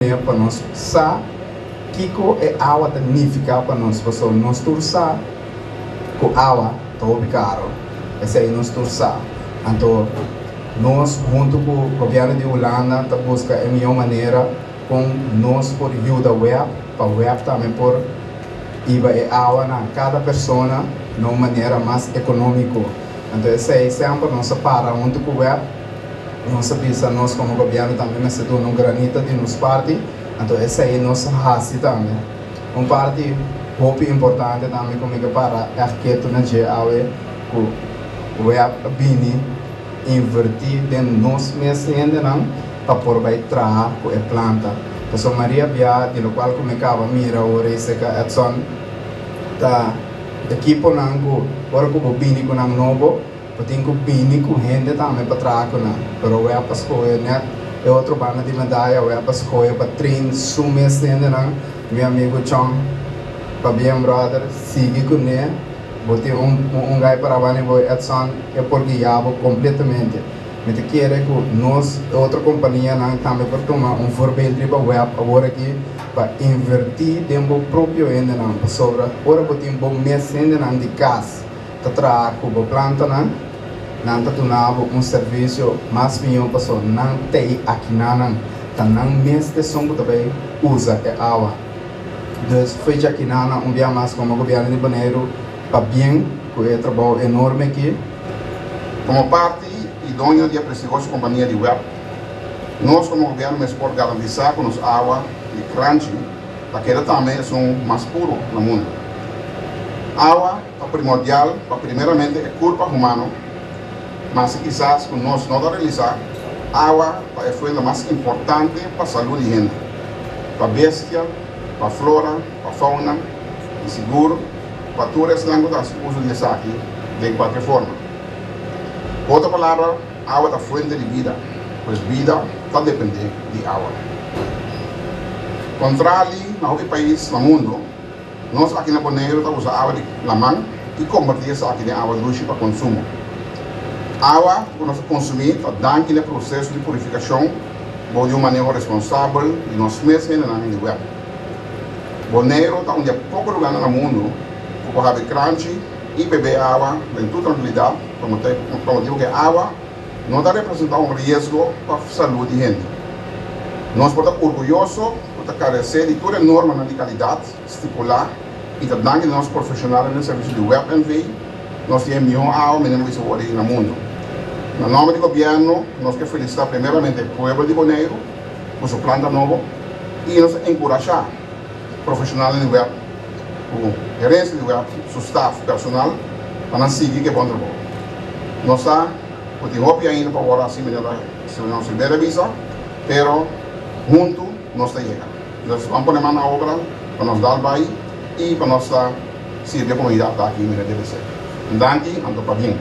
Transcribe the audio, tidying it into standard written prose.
comer para nós sa kiko é água significa para nós pessoas nós tursa com água todo caro esse aí nós tursa então nós junto com o governo de Holanda tá busca a melhor maneira com nós por ajuda web para web também por iba é água na cada pessoa de uma maneira mais econômica então esse aí sempre nós para junto com o web nós pensa nós como governo também mas do um granito de nos parte então esse aí nós raça também parte muito importante também como para arquiteto na GAE o web bini invertir dentro nós mesmos ainda não para por vai trabalhar com a planta então Maria Bia de lo qual como acaba mira o reise que é só da equipo não agora com o bini com não novo tem que bini com gente também para trabalhar com não pero o é para escolher né é outro banda de medalha o é para escolher para treinar sumes ainda não meu amigo John para bem brother siga com ele botei gai para lá e é só é por guiado completamente mas quer que nós outra companhia não também para tomar forbildo para web agora aqui para invertir tempo próprio ainda não sobre agora botei bom mês ainda não de casa para trabalhar com a planta não tá tornando serviço mais bem para só não tem aqui não mês de som também usa a água então fecha aqui não dia mais como o governo de Bonaire para bem com o trabalho enorme aqui como parte idônea da prestigiosa companhia de web nós como governo nos pode garantizar que nos água e crunchy daquela também são mais puro no mundo água é primordial para primeiramente é culpa humana mas quizás com nós não realizar água é a fonte mais importante para a saúde de gente para a bestia, para a flora, para a fauna e seguro para todas as lânguidas uso de aqui de qualquer forma outra palavra água é a fonte de vida pois vida está dependendo de água contrário a outros países no mundo nós aqui na Bonaire estamos usando água de lamang e convertir essa aqui em água doce para consumo água que nós consumimos está dando no processo de purificação de uma maneira responsável e nós mesmos na minha web Bonaire está onde há pouco lugar no mundo para fazer crunchy e beber água em toda tranquilidade como digo que a água não está representando risco para a saúde de gente nós podemos orgulhosos por carecer de toda norma de qualidade estipular e está dando que nós profissionais no serviço de web NV nós temos melhor água mesmo no mundo no nome do governo nós queremos felicitar primeiramente o povo de Bonaire por sua planta nova e nos encorajar profissionais de web o gerente de web, seu staff personal para seguir que é bom trabalho nós temos ainda para agora assim se não se der visa pero junto nós está chegando nós vamos pôr mão na obra para nos dar bem e para nós servir a comunidade aqui em Minas Gerais. Dante, ando para bem.